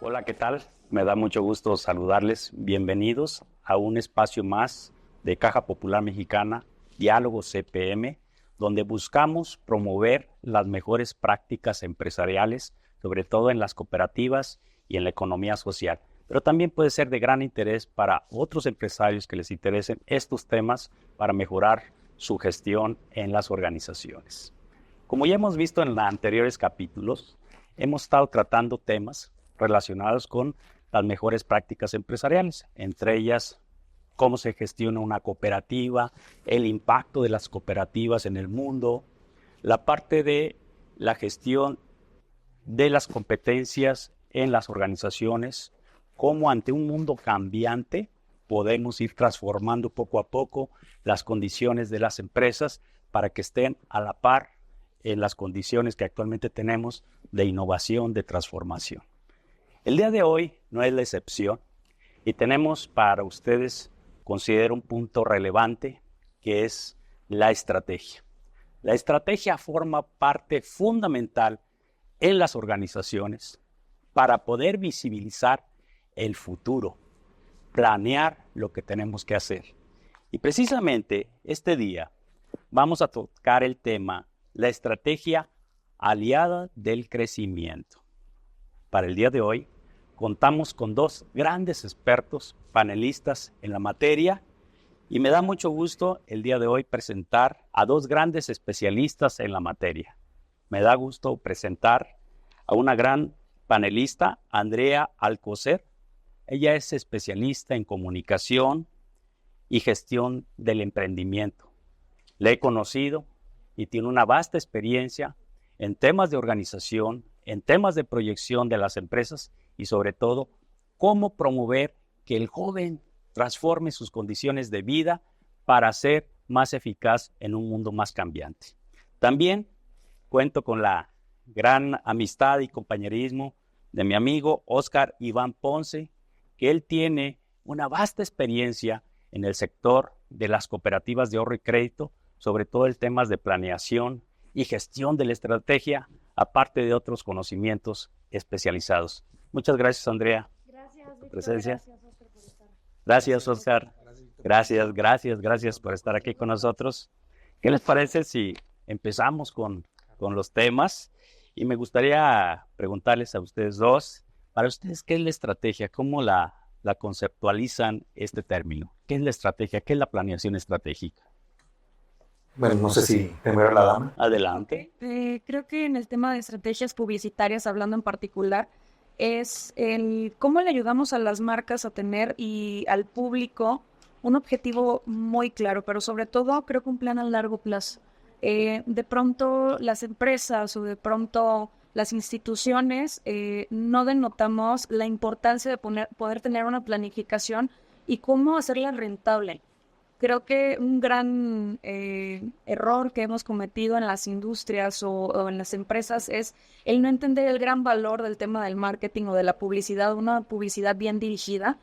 Hola, ¿qué tal? Me da mucho gusto saludarles. Bienvenidos a un espacio más de Caja Popular Mexicana, Diálogo CPM, donde buscamos promover las mejores prácticas empresariales, sobre todo en las cooperativas y en la economía social. Pero también puede ser de gran interés para otros empresarios que les interesen estos temas para mejorar su gestión en las organizaciones. Como ya hemos visto en los anteriores capítulos, hemos estado tratando temas relacionados con las mejores prácticas empresariales, entre ellas cómo se gestiona una cooperativa, el impacto de las cooperativas en el mundo, la parte de la gestión de las competencias en las organizaciones, cómo ante un mundo cambiante podemos ir transformando poco a poco las condiciones de las empresas para que estén a la par en las condiciones que actualmente tenemos de innovación, de transformación. El día de hoy no es la excepción y tenemos para ustedes, considero un punto relevante, que es la estrategia. La estrategia forma parte fundamental en las organizaciones para poder visibilizar el futuro, planear lo que tenemos que hacer. Y precisamente este día vamos a tocar el tema, la estrategia aliada del crecimiento. Para el día de hoy, contamos con dos grandes expertos, panelistas en la materia, y me da mucho gusto el día de hoy presentar a dos grandes especialistas en la materia. Me da gusto presentar a una gran panelista, Andrea Alcocer. Ella es especialista en comunicación y gestión del emprendimiento. La he conocido y tiene una vasta experiencia en temas de organización, en temas de proyección de las empresas y sobre todo, cómo promover que el joven transforme sus condiciones de vida para ser más eficaz en un mundo más cambiante. También cuento con la gran amistad y compañerismo de mi amigo Óscar Iván Ponce, que él tiene una vasta experiencia en el sector de las cooperativas de ahorro y crédito, sobre todo en temas de planeación y gestión de la estrategia, aparte de otros conocimientos especializados. Muchas gracias, Andrea. Gracias, por tu Víctor. presencia. Gracias, Óscar, por estar. Gracias, Óscar. Gracias por estar aquí con nosotros. ¿Qué les parece si empezamos con los temas? Y me gustaría preguntarles a ustedes dos, para ustedes, ¿qué es la estrategia? ¿Cómo la conceptualizan este término? ¿Qué es la estrategia? ¿Qué es la planeación estratégica? Bueno, no sé si primero la dama. Adelante. Creo que en el tema de estrategias publicitarias, hablando en particular, es el cómo le ayudamos a las marcas a tener y al público un objetivo muy claro, pero sobre todo creo que un plan a largo plazo. De pronto las empresas o de pronto las instituciones no denotamos la importancia de poder tener una planificación y cómo hacerla rentable. Creo que un gran error que hemos cometido en las industrias o en las empresas es el no entender el gran valor del tema del marketing o de la publicidad, una publicidad bien dirigida,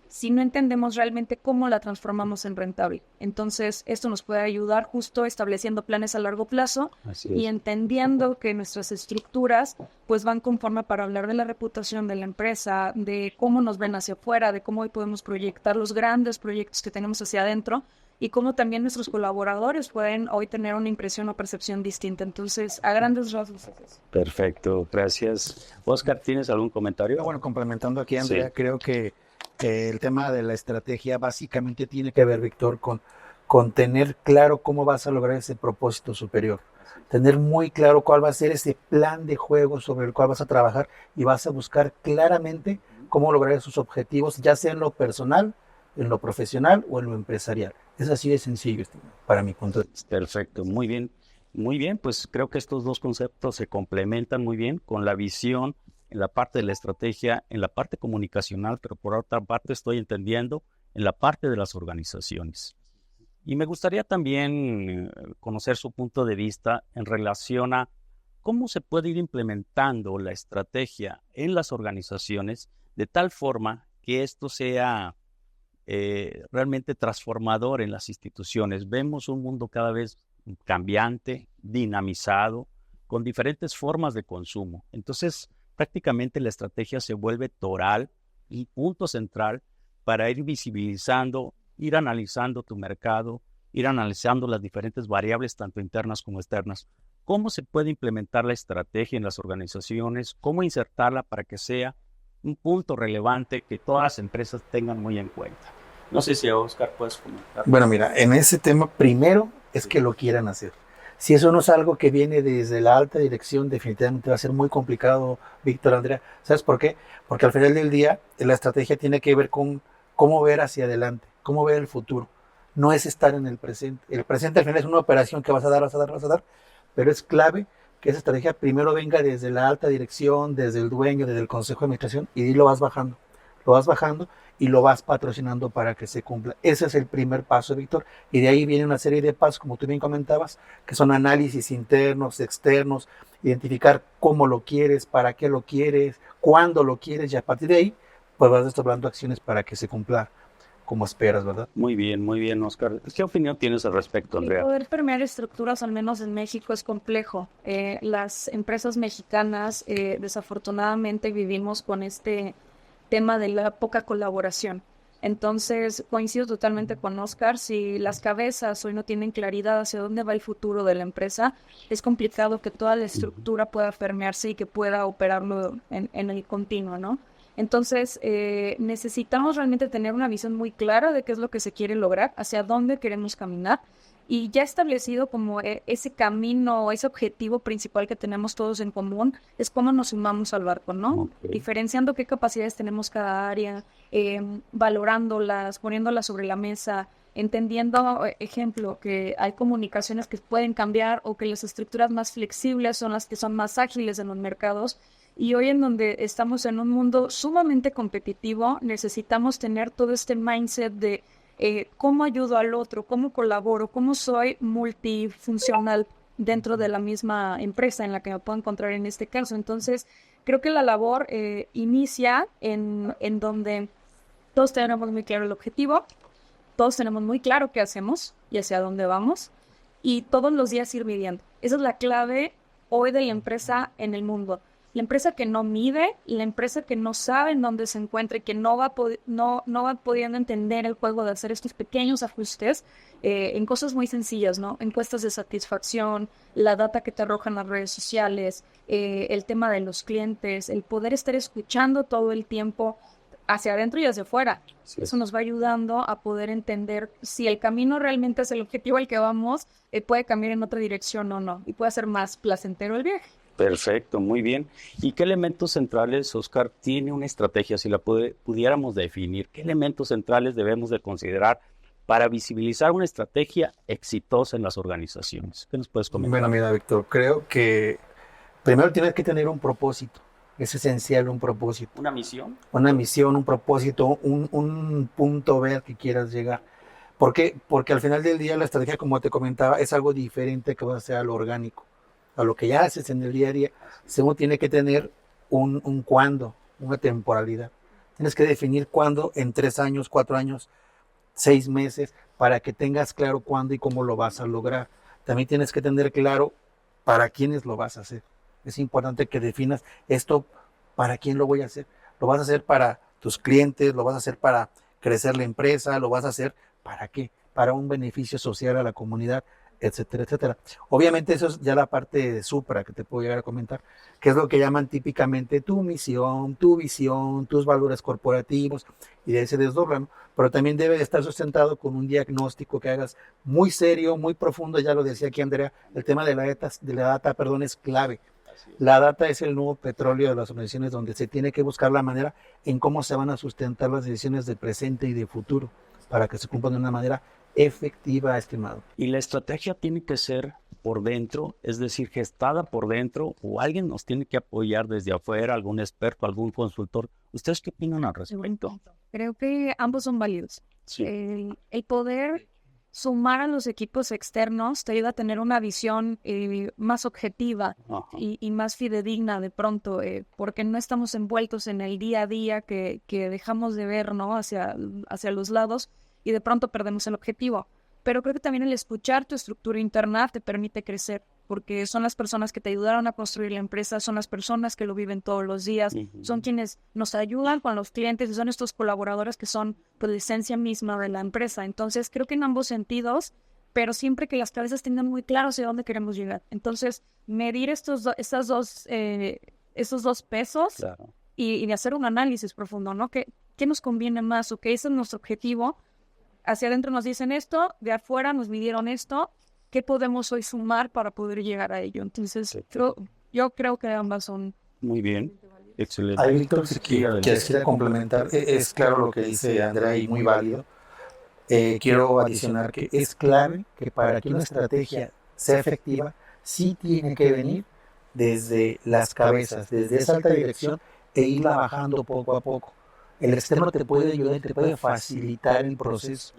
si no entendemos realmente cómo la transformamos en rentable. Entonces, esto nos puede ayudar justo estableciendo planes a largo plazo y entendiendo que nuestras estructuras pues van conforme para hablar de la reputación de la empresa, de cómo nos ven hacia afuera, de cómo hoy podemos proyectar los grandes proyectos que tenemos hacia adentro y cómo también nuestros colaboradores pueden hoy tener una impresión o percepción distinta. Entonces, a grandes rasgos es eso. Perfecto, gracias. Óscar, ¿tienes algún comentario? Bueno, complementando aquí, Andrea, Sí. creo que el tema de la estrategia básicamente tiene que ver, Víctor, con tener claro cómo vas a lograr ese propósito superior. Tener muy claro cuál va a ser ese plan de juego sobre el cual vas a trabajar y vas a buscar claramente cómo lograr esos objetivos, ya sea en lo personal, en lo profesional o en lo empresarial. Es así de sencillo, para mi punto de vista. Perfecto, muy bien. Muy bien, pues creo que estos dos conceptos se complementan muy bien con la visión en la parte de la estrategia, en la parte comunicacional, pero por otra parte estoy entendiendo en la parte de las organizaciones. Y me gustaría también conocer su punto de vista en relación a cómo se puede ir implementando la estrategia en las organizaciones de tal forma que esto sea realmente transformador en las instituciones. Vemos un mundo cada vez cambiante, dinamizado, con diferentes formas de consumo. Entonces, prácticamente la estrategia se vuelve toral y punto central para ir visibilizando, ir analizando tu mercado, ir analizando las diferentes variables, tanto internas como externas. ¿Cómo se puede implementar la estrategia en las organizaciones? ¿Cómo insertarla para que sea un punto relevante que todas las empresas tengan muy en cuenta? No sé si Oscar puedes comentar. Bueno, mira, en ese tema primero es que lo quieran hacer. Si eso no es algo que viene desde la alta dirección, definitivamente va a ser muy complicado, Víctor, Andrea. ¿Sabes por qué? Porque al final del día la estrategia tiene que ver con cómo ver hacia adelante, cómo ver el futuro. No es estar en el presente. El presente al final es una operación que vas a dar, pero es clave que esa estrategia primero venga desde la alta dirección, desde el dueño, desde el consejo de administración, y lo vas bajando y lo vas patrocinando para que se cumpla. Ese es el primer paso, Víctor, y de ahí viene una serie de pasos, como tú bien comentabas, que son análisis internos, externos, identificar cómo lo quieres, para qué lo quieres, cuándo lo quieres, y a partir de ahí, pues vas desdoblando acciones para que se cumpla como esperas, ¿verdad? Muy bien, Oscar. ¿Qué opinión tienes al respecto, Andrea? El poder permear estructuras, al menos en México, es complejo. Las empresas mexicanas, desafortunadamente, vivimos con este tema de la poca colaboración. Entonces, coincido totalmente con Oscar, si las cabezas hoy no tienen claridad hacia dónde va el futuro de la empresa, es complicado que toda la estructura pueda permearse y que pueda operarlo en el continuo, ¿no? Entonces, necesitamos realmente tener una visión muy clara de qué es lo que se quiere lograr, hacia dónde queremos caminar, y ya establecido como ese camino, ese objetivo principal que tenemos todos en común, es cómo nos sumamos al barco, ¿no? Okay. Diferenciando qué capacidades tenemos cada área, valorándolas, poniéndolas sobre la mesa, entendiendo, ejemplo, que hay comunicaciones que pueden cambiar o que las estructuras más flexibles son las que son más ágiles en los mercados. Y hoy en donde estamos en un mundo sumamente competitivo, necesitamos tener todo este mindset de cómo ayudo al otro, cómo colaboro, cómo soy multifuncional dentro de la misma empresa en la que me puedo encontrar en este caso. Entonces, creo que la labor inicia en donde todos tenemos muy claro el objetivo, todos tenemos muy claro qué hacemos y hacia dónde vamos, y todos los días ir midiendo. Esa es la clave hoy de la empresa en el mundo. La empresa que no mide, la empresa que no sabe en dónde se encuentra y que no va pudiendo entender el juego de hacer estos pequeños ajustes en cosas muy sencillas, ¿no? Encuestas de satisfacción, la data que te arrojan las redes sociales, el tema de los clientes, el poder estar escuchando todo el tiempo hacia adentro y hacia afuera. Sí. Eso nos va ayudando a poder entender si el camino realmente es el objetivo al que vamos, puede cambiar en otra dirección o no, y puede ser más placentero el viaje. Perfecto, muy bien. ¿Y qué elementos centrales, Oscar, tiene una estrategia? Si la pudiéramos definir, ¿qué elementos centrales debemos de considerar para visibilizar una estrategia exitosa en las organizaciones? ¿Qué nos puedes comentar? Bueno, mira, Víctor, creo que primero tienes que tener un propósito. Es esencial un propósito. ¿Una misión? Una misión, un propósito, un punto ver que quieras llegar. ¿Por qué? Porque al final del día la estrategia, como te comentaba, es algo diferente que va a ser a lo orgánico, a lo que ya haces en el día a día. Según tiene que tener un cuándo, una temporalidad. Tienes que definir cuándo en 3 años, 4 años, 6 meses, para que tengas claro cuándo y cómo lo vas a lograr. También tienes que tener claro para quiénes lo vas a hacer. Es importante que definas esto, para quién lo voy a hacer. Lo vas a hacer para tus clientes, lo vas a hacer para crecer la empresa, lo vas a hacer para qué, para un beneficio social a la comunidad, etcétera, etcétera. Obviamente eso es ya la parte de supra que te puedo llegar a comentar, que es lo que llaman típicamente tu misión, tu visión, tus valores corporativos, y de ahí se desdoblan, pero también debe de estar sustentado con un diagnóstico que hagas muy serio, muy profundo. Ya lo decía aquí Andrea, el tema de la data, es clave. La data es el nuevo petróleo de las organizaciones, donde se tiene que buscar la manera en cómo se van a sustentar las decisiones de presente y de futuro para que se cumplan de una manera efectiva, estimado. Y la estrategia tiene que ser por dentro, es decir, gestada por dentro, o alguien nos tiene que apoyar desde afuera, algún experto, algún consultor. ¿Ustedes qué opinan al respecto? Creo que ambos son válidos. Sí. El poder sumar a los equipos externos te ayuda a tener una visión más objetiva y más fidedigna de pronto, porque no estamos envueltos en el día a día que dejamos de ver, ¿no? hacia los lados, y de pronto perdemos el objetivo. Pero creo que también el escuchar tu estructura interna te permite crecer. porque son las personas que te ayudaron a construir la empresa, son las personas que lo viven todos los días, son quienes nos ayudan con los clientes y son estos colaboradores que son pues, la esencia misma de la empresa. Entonces, creo que en ambos sentidos, pero siempre que las cabezas tengan muy claro hacia dónde queremos llegar. Entonces, medir estos dos pesos Claro. y de hacer un análisis profundo, ¿no? ¿Qué nos conviene más o qué ese es nuestro objetivo? Hacia adentro nos dicen esto, de afuera nos midieron esto, ¿qué podemos hoy sumar para poder llegar a ello? Entonces, yo creo que ambas son... Muy bien, excelente. Ahí, Víctor, si quisiera complementar, es claro lo que dice Andrea y muy válido. Quiero adicionar que es clave que para que una estrategia sea efectiva, sí tiene que venir desde las cabezas, desde esa alta dirección e irla bajando poco a poco. El externo te puede ayudar y te puede facilitar el proceso,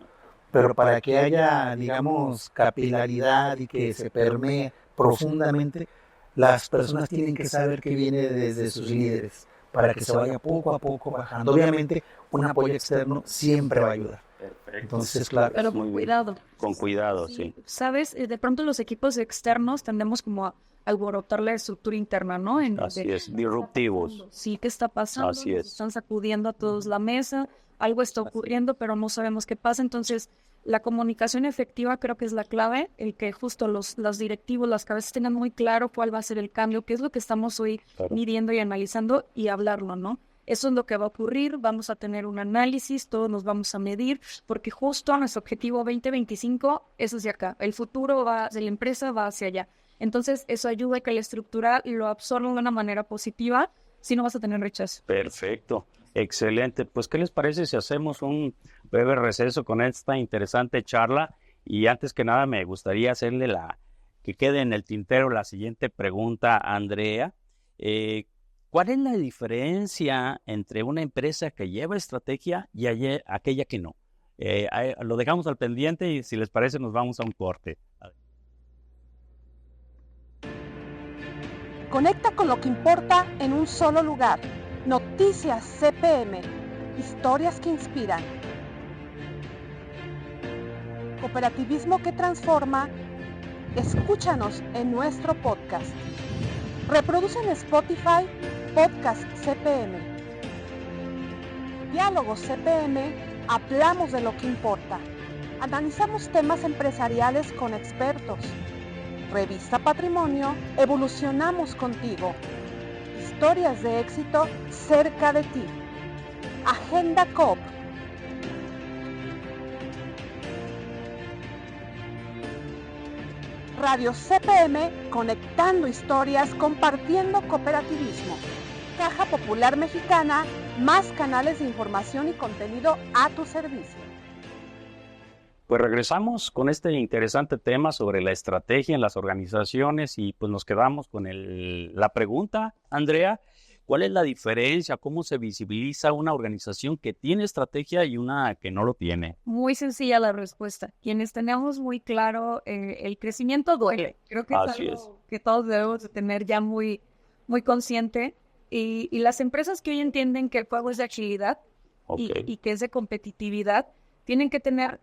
pero para que haya, digamos, capilaridad y que se permee profundamente, las personas tienen que saber que viene desde sus líderes, para que se vaya poco a poco bajando. Obviamente, un apoyo externo siempre va a ayudar. Perfecto. Entonces, claro. Pero Muy con bien. cuidado. Con cuidado, sí. ¿Sabes? De pronto los equipos externos tendemos como a alborotar la estructura interna, ¿no? Así es, disruptivos. Sí, ¿qué está pasando? Así Nos es. están sacudiendo a todos la mesa, algo está ocurriendo, pero no sabemos qué pasa. Entonces, la comunicación efectiva creo que es la clave, el que justo los directivos, las cabezas tengan muy claro cuál va a ser el cambio, qué es lo que estamos hoy Claro. midiendo y analizando y hablarlo, ¿no? Eso es lo que va a ocurrir, vamos a tener un análisis, todos nos vamos a medir, porque justo nuestro objetivo 2025 es hacia acá, el futuro va de la empresa va hacia allá. Entonces, eso ayuda a que la estructura lo absorba de una manera positiva, si no vas a tener rechazo. Perfecto, excelente. Pues, ¿qué les parece si hacemos un breve receso con esta interesante charla? Y antes que nada, me gustaría hacerle que quede en el tintero la siguiente pregunta a Andrea. ¿Cuál es la diferencia entre una empresa que lleva estrategia y aquella que no? Lo dejamos al pendiente y si les parece nos vamos a un corte. Conecta con lo que importa en un solo lugar. Noticias CPM. Historias que inspiran. Cooperativismo que transforma. Escúchanos en nuestro podcast. Reproduce en Spotify Podcast CPM. Diálogos CPM. Hablamos de lo que importa. Analizamos temas empresariales con expertos. Revista Patrimonio, evolucionamos contigo. Historias de éxito cerca de ti. Agenda COP. Radio CPM, conectando historias, compartiendo cooperativismo. Caja Popular Mexicana, más canales de información y contenido a tu servicio. Pues regresamos con este interesante tema sobre la estrategia en las organizaciones y pues nos quedamos con la pregunta, Andrea, ¿cuál es la diferencia? ¿Cómo se visibiliza una organización que tiene estrategia y una que no lo tiene? Muy sencilla la respuesta. Quienes tenemos muy claro el crecimiento duele. Creo que Así es algo que todos debemos de tener ya muy, muy consciente. Y las empresas que hoy entienden que el juego es de agilidad y que es de competitividad, tienen que tener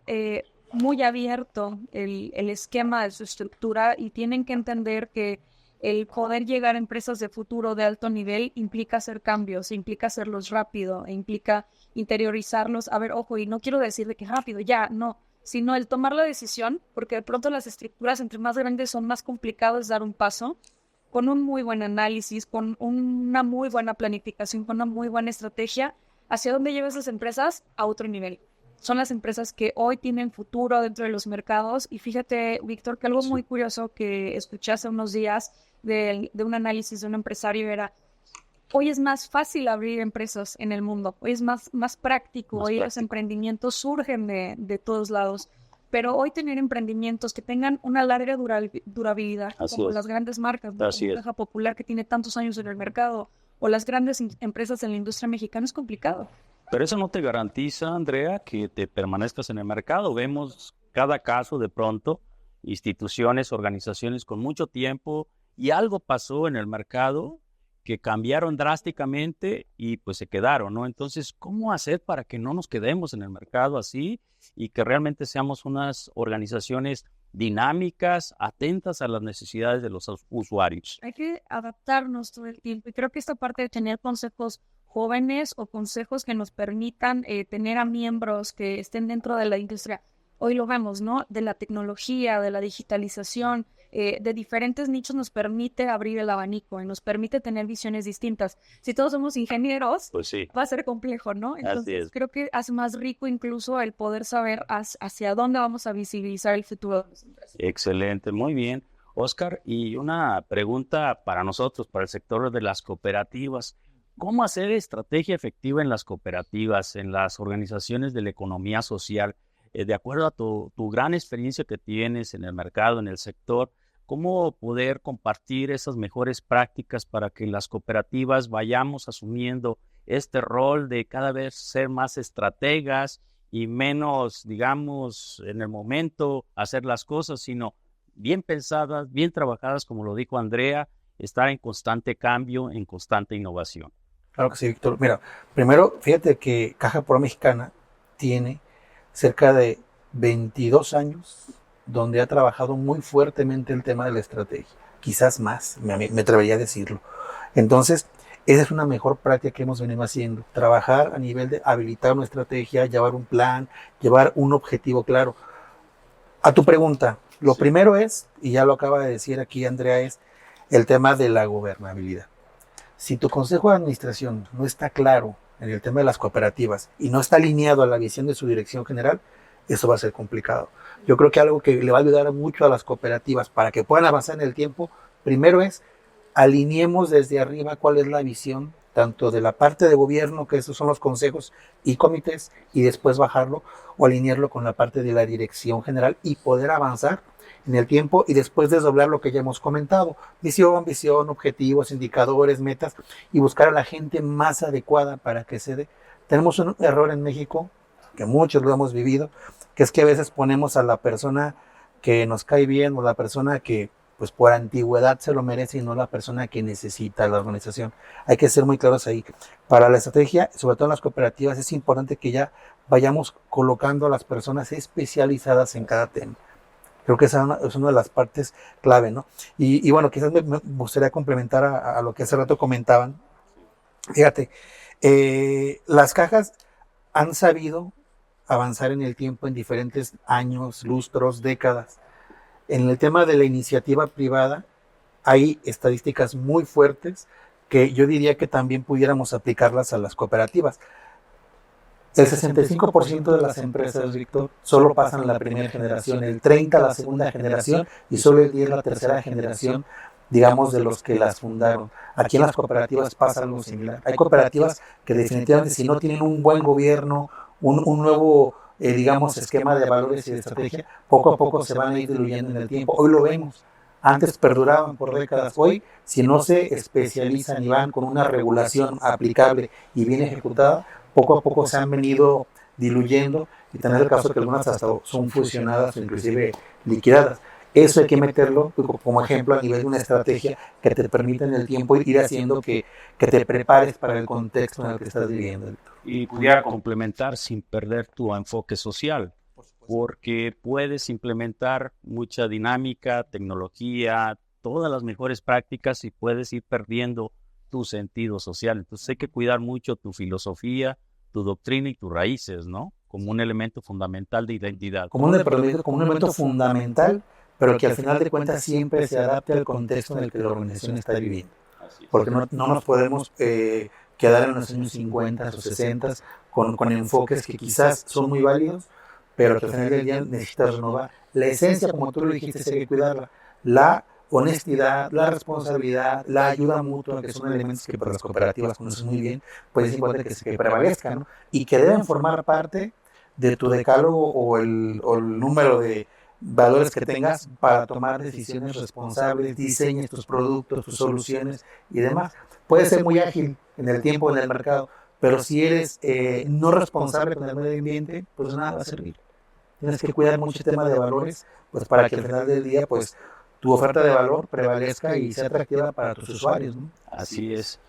muy abierto el esquema de su estructura y tienen que entender que el poder llegar a empresas de futuro de alto nivel implica hacer cambios, implica hacerlos rápido, implica interiorizarlos. A ver, ojo, y no quiero decir de que rápido, ya, no, sino el tomar la decisión, porque de pronto las estructuras entre más grandes son más complicados dar un paso, con un muy buen análisis, con una muy buena planificación, con una muy buena estrategia, hacia dónde lleva esas empresas a otro nivel. Son las empresas que hoy tienen futuro dentro de los mercados. Y fíjate, Víctor, que algo muy curioso que escuché hace unos días de un análisis de un empresario era, hoy es más fácil abrir empresas en el mundo, hoy es más práctico, hoy los emprendimientos surgen de todos lados. Pero hoy tener emprendimientos que tengan una larga durabilidad, como las grandes marcas, ¿no? Como Caja Popular, que tiene tantos años en el mercado, o las grandes empresas en la industria mexicana, es complicado. Pero eso no te garantiza, Andrea, que te permanezcas en el mercado. Vemos cada caso de pronto, instituciones, organizaciones con mucho tiempo y algo pasó en el mercado que cambiaron drásticamente y pues se quedaron, ¿no? Entonces, ¿cómo hacer para que no nos quedemos en el mercado así y que realmente seamos unas organizaciones dinámicas, atentas a las necesidades de los usuarios. Hay que adaptarnos todo el tiempo y creo que esta parte de tener consejos jóvenes o consejos que nos permitan tener a miembros que estén dentro de la industria. Hoy lo vemos, ¿no? De la tecnología, de la digitalización, de diferentes nichos nos permite abrir el abanico y nos permite tener visiones distintas. Si todos somos ingenieros, Pues sí. va a ser complejo, ¿no? Así Entonces es. creo que hace más rico incluso el poder saber hacia dónde vamos a visibilizar el futuro de las empresas. Excelente, muy bien. Oscar, y una pregunta para nosotros, para el sector de las cooperativas. ¿Cómo hacer estrategia efectiva en las cooperativas, en las organizaciones de la economía social? De acuerdo a tu gran experiencia que tienes en el mercado, en el sector, ¿cómo poder compartir esas mejores prácticas para que las cooperativas vayamos asumiendo este rol de cada vez ser más estrategas y menos, digamos, en el momento hacer las cosas, sino bien pensadas, bien trabajadas, como lo dijo Andrea, estar en constante cambio, en constante innovación? Claro que sí, Víctor. Mira, primero, fíjate que Caja Popular Mexicana tiene cerca de 22 años donde ha trabajado muy fuertemente el tema de la estrategia. Quizás más, me atrevería a decirlo. Entonces, esa es una mejor práctica que hemos venido haciendo. Trabajar a nivel de habilitar una estrategia, llevar un plan, llevar un objetivo claro. A tu pregunta, lo primero es, y ya lo acaba de decir aquí Andrea, es el tema de la gobernabilidad. Si tu consejo de administración no está claro en el tema de las cooperativas y no está alineado a la visión de su dirección general, eso va a ser complicado. Yo creo que algo que le va a ayudar mucho a las cooperativas para que puedan avanzar en el tiempo, primero es alineemos desde arriba cuál es la visión, tanto de la parte de gobierno, que esos son los consejos y comités, y después bajarlo o alinearlo con la parte de la dirección general y poder avanzar en el tiempo y después desdoblar lo que ya hemos comentado, visión, objetivos, indicadores, metas y buscar a la gente más adecuada para que se dé. Tenemos un error en México, que muchos lo hemos vivido, que es que a veces ponemos a la persona que nos cae bien o la persona que pues por antigüedad se lo merece y no la persona que necesita la organización. Hay que ser muy claros ahí. Para la estrategia, sobre todo en las cooperativas, es importante que ya vayamos colocando a las personas especializadas en cada tema. Creo que esa es una de las partes clave, ¿no? Y bueno, quizás me gustaría complementar a lo que hace rato comentaban. Fíjate, las cajas han sabido avanzar en el tiempo en diferentes años, lustros, décadas. En el tema de la iniciativa privada hay estadísticas muy fuertes que yo diría que también pudiéramos aplicarlas a las cooperativas. El 65% de las empresas, Víctor, solo pasan la primera generación, el 30% la segunda generación y solo el 10% la tercera generación, digamos, de los que las fundaron. Aquí en las cooperativas pasa algo similar. Hay cooperativas que definitivamente si no tienen un buen gobierno, un nuevo, digamos, esquema de valores y de estrategia, poco a poco se van a ir diluyendo en el tiempo. Hoy lo vemos. Antes perduraban por décadas. Hoy, si no se especializan y van con una regulación aplicable y bien ejecutada, poco a poco se han venido diluyendo y tener el caso que algunas hasta son fusionadas o inclusive liquidadas. Eso hay que meterlo como ejemplo a nivel de una estrategia que te permita en el tiempo ir haciendo que te prepares para el contexto en el que estás viviendo. Y pudiera complementar sin perder tu enfoque social, porque puedes implementar mucha dinámica, tecnología, todas las mejores prácticas y puedes ir perdiendo tu sentido social. Entonces hay que cuidar mucho tu filosofía, tu doctrina y tus raíces, ¿no? Como un elemento fundamental de identidad. Como un elemento fundamental, pero que al final de cuentas siempre se adapte al contexto en el que la organización está viviendo. Porque no nos podemos quedar en los años 50 o 60 con enfoques que quizás son muy válidos, pero que al final del día necesitas renovar. La esencia, como tú lo dijiste, hay que cuidarla. La honestidad, la responsabilidad, la ayuda mutua, que son elementos que para las cooperativas conoces muy bien, pues es importante que prevalezcan, ¿no? Y que deben formar parte de tu decálogo o el número de valores que tengas para tomar decisiones responsables, diseñes tus productos, tus soluciones y demás. Puedes ser muy ágil en el tiempo, en el mercado, pero si eres no responsable con el medio ambiente, pues nada va a servir. Tienes que cuidar mucho el tema de valores, pues para que al final del día, pues tu oferta de valor prevalezca y sea atractiva para tus usuarios, ¿no? Así es.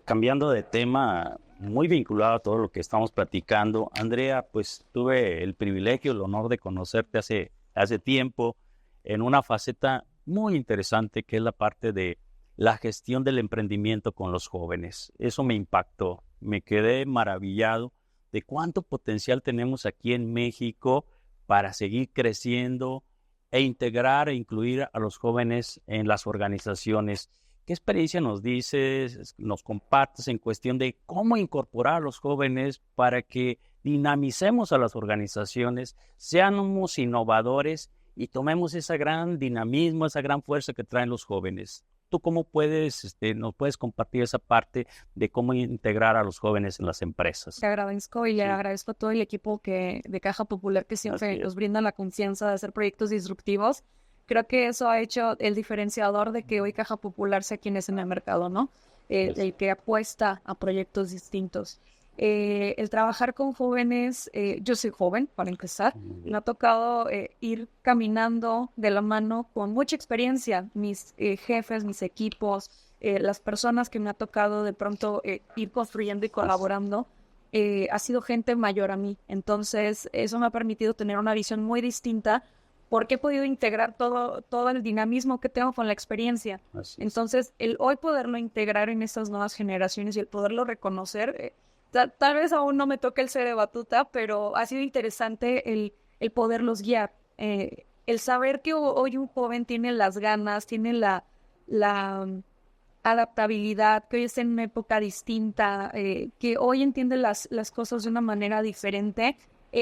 Cambiando de tema, muy vinculado a todo lo que estamos platicando, Andrea, pues tuve el privilegio, el honor de conocerte hace hace tiempo en una faceta muy interesante que es la parte de la gestión del emprendimiento con los jóvenes. Eso me impactó, me quedé maravillado de cuánto potencial tenemos aquí en México para seguir creciendo e integrar e incluir a los jóvenes en las organizaciones. ¿Qué experiencia nos dices, nos compartes en cuestión de cómo incorporar a los jóvenes para que dinamicemos a las organizaciones, seamos innovadores y tomemos ese gran dinamismo, esa gran fuerza que traen los jóvenes? ¿Tú cómo nos puedes compartir esa parte de cómo integrar a los jóvenes en las empresas? Te agradezco y le agradezco a todo el equipo de Caja Popular que siempre nos brinda la confianza de hacer proyectos disruptivos. Creo que eso ha hecho el diferenciador de que hoy Caja Popular sea quien es en el mercado, ¿no? El que apuesta a proyectos distintos. El trabajar con jóvenes, yo soy joven, para empezar, me ha tocado ir caminando de la mano con mucha experiencia, mis jefes, mis equipos, las personas que me ha tocado de pronto ir construyendo y colaborando, ha sido gente mayor a mí. Entonces, eso me ha permitido tener una visión muy distinta porque he podido integrar todo el dinamismo que tengo con la experiencia. Entonces, el hoy poderlo integrar en estas nuevas generaciones y el poderlo reconocer, tal vez aún no me toque el ser de batuta, pero ha sido interesante el poderlos guiar. El saber que hoy un joven tiene las ganas, tiene la adaptabilidad, que hoy está en una época distinta, que hoy entiende las cosas de una manera diferente,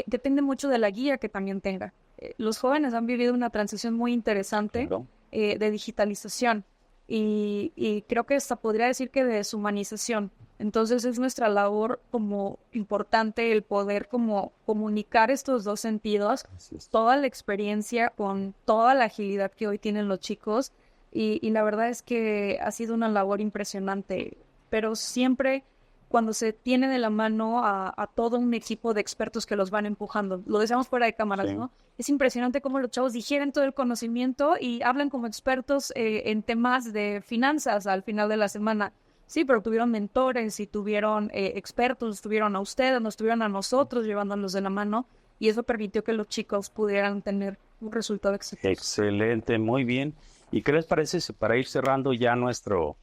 depende mucho de la guía que también tenga. Los jóvenes han vivido una transición muy interesante de digitalización y creo que hasta podría decir que de deshumanización. Entonces es nuestra labor como importante el poder como comunicar estos dos sentidos, toda la experiencia con toda la agilidad que hoy tienen los chicos y la verdad es que ha sido una labor impresionante, pero siempre cuando se tiene de la mano a todo un equipo de expertos que los van empujando. Lo decíamos fuera de cámaras, ¿no? Es impresionante cómo los chavos digieren todo el conocimiento y hablan como expertos en temas de finanzas al final de la semana. Sí, pero tuvieron mentores y tuvieron expertos, tuvieron a ustedes, nos tuvieron a nosotros llevándonos de la mano y eso permitió que los chicos pudieran tener un resultado exitoso. Excelente, muy bien. ¿Y qué les parece para ir cerrando ya nuestro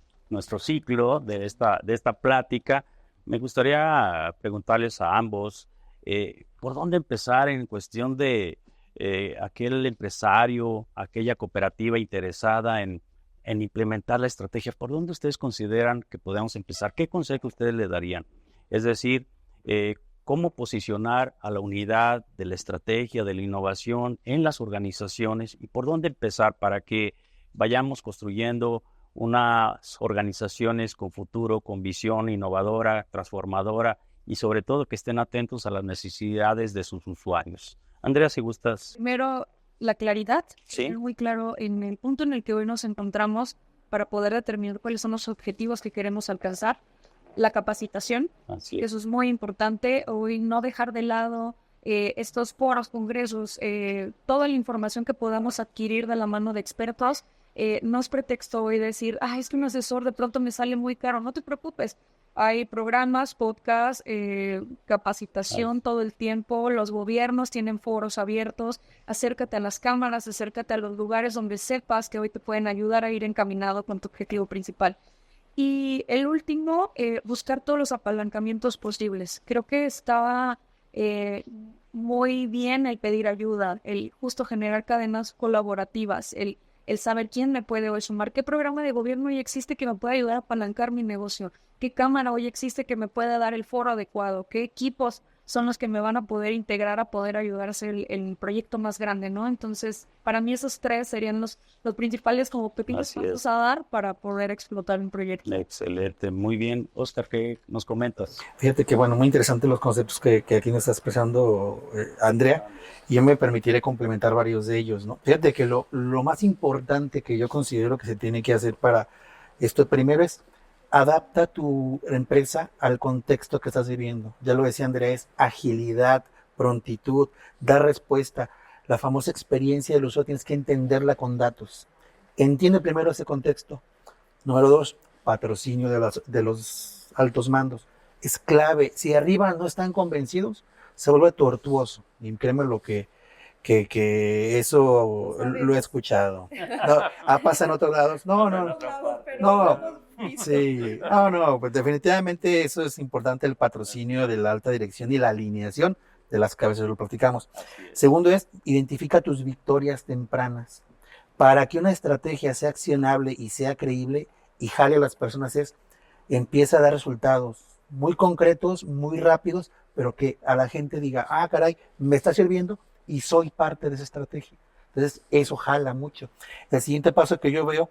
ciclo de esta plática? Me gustaría preguntarles a ambos por dónde empezar en cuestión de aquel empresario, aquella cooperativa interesada en implementar la estrategia. ¿Por dónde ustedes consideran que podemos empezar? ¿Qué consejo ustedes le darían? Es decir, cómo posicionar a la unidad de la estrategia, de la innovación en las organizaciones y por dónde empezar para que vayamos construyendo unas organizaciones con futuro, con visión innovadora, transformadora y sobre todo que estén atentos a las necesidades de sus usuarios. Andrea, si gustas. Primero, la claridad. Sí. Es muy claro en el punto en el que hoy nos encontramos para poder determinar cuáles son los objetivos que queremos alcanzar. La capacitación, eso es muy importante. Hoy no dejar de lado estos foros, congresos, toda la información que podamos adquirir de la mano de expertos. No es pretexto hoy decir, es que un asesor de pronto me sale muy caro. No te preocupes. Hay programas, podcasts, capacitación todo el tiempo. Los gobiernos tienen foros abiertos. Acércate a las cámaras, acércate a los lugares donde sepas que hoy te pueden ayudar a ir encaminado con tu objetivo principal. Y el último, buscar todos los apalancamientos posibles. Creo que estaba muy bien el pedir ayuda, el justo generar cadenas colaborativas, el saber quién me puede hoy sumar, qué programa de gobierno hoy existe que me pueda ayudar a apalancar mi negocio, qué cámara hoy existe que me pueda dar el foro adecuado, qué equipos son los que me van a poder integrar a poder ayudar a hacer el proyecto más grande, ¿no? Entonces, para mí esos tres serían los principales como pepinos pasos a dar para poder explotar un proyecto. Excelente, muy bien. Oscar, ¿qué nos comentas? Fíjate que, muy interesantes los conceptos que aquí nos está expresando Andrea, y yo me permitiré complementar varios de ellos, ¿no? Fíjate que lo más importante que yo considero que se tiene que hacer para esto primero es adapta tu empresa al contexto que estás viviendo. Ya lo decía Andrea, es agilidad, prontitud, dar respuesta. La famosa experiencia del usuario tienes que entenderla con datos. Entiende primero ese contexto. Número 2, patrocinio de los altos mandos. Es clave. Si arriba no están convencidos, se vuelve tortuoso. Y créeme lo que que eso lo he escuchado. No, pasa en otros lados. No, sí, no, pues definitivamente eso es importante, el patrocinio de la alta dirección y la alineación de las cabezas, lo platicamos. Segundo es, identifica tus victorias tempranas. Para que una estrategia sea accionable y sea creíble y jale a las personas empieza a dar resultados muy concretos, muy rápidos, pero que a la gente diga, caray, me está sirviendo y soy parte de esa estrategia. Entonces, eso jala mucho. El siguiente paso que yo veo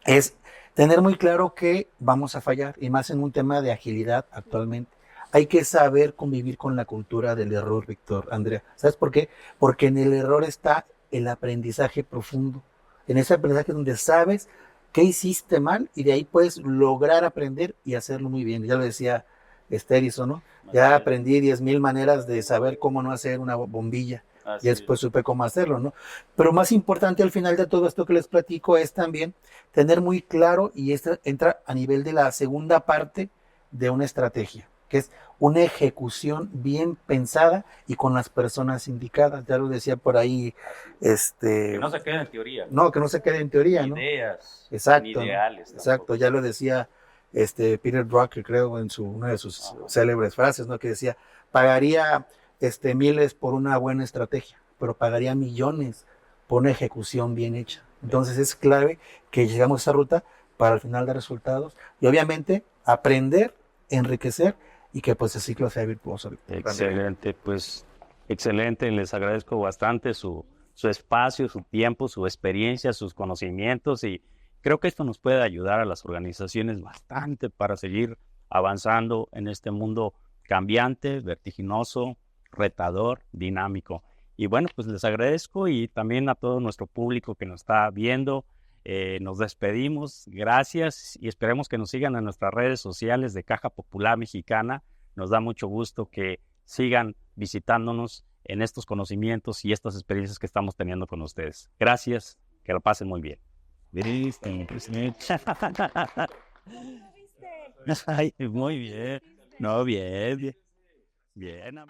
es tener muy claro que vamos a fallar, y más en un tema de agilidad actualmente. Hay que saber convivir con la cultura del error, Víctor, Andrea. ¿Sabes por qué? Porque en el error está el aprendizaje profundo. En ese aprendizaje donde sabes qué hiciste mal y de ahí puedes lograr aprender y hacerlo muy bien. Ya lo decía Edison, ¿no? Ya aprendí 10,000 maneras de saber cómo no hacer una bombilla. Y después supe cómo hacerlo, ¿no? Pero más importante al final de todo esto que les platico es también tener muy claro, y esto entra a nivel de la segunda parte de una estrategia, que es una ejecución bien pensada y con las personas indicadas. Ya lo decía por ahí, que no se quede en teoría. No, que no se quede en teoría, ¿no? Ideas, exacto, ideales. Exacto, ya lo decía Peter Drucker, creo, en una de sus célebres frases, ¿no? Que decía, pagaría miles por una buena estrategia, pero pagaría millones por una ejecución bien hecha. Entonces es clave que llegamos a esa ruta para al final dar resultados y obviamente aprender, enriquecer y que pues el ciclo sea virtuoso. Excelente, pues excelente, les agradezco bastante su espacio, su tiempo, su experiencia, sus conocimientos, y creo que esto nos puede ayudar a las organizaciones bastante para seguir avanzando en este mundo cambiante, vertiginoso, retador, dinámico. Y bueno, pues les agradezco, y también a todo nuestro público que nos está viendo. Nos despedimos, gracias, y esperemos que nos sigan en nuestras redes sociales de Caja Popular Mexicana. Nos da mucho gusto que sigan visitándonos en estos conocimientos y estas experiencias que estamos teniendo con ustedes. Gracias, que lo pasen muy bien. Ay, muy bien. No, bien. Bien.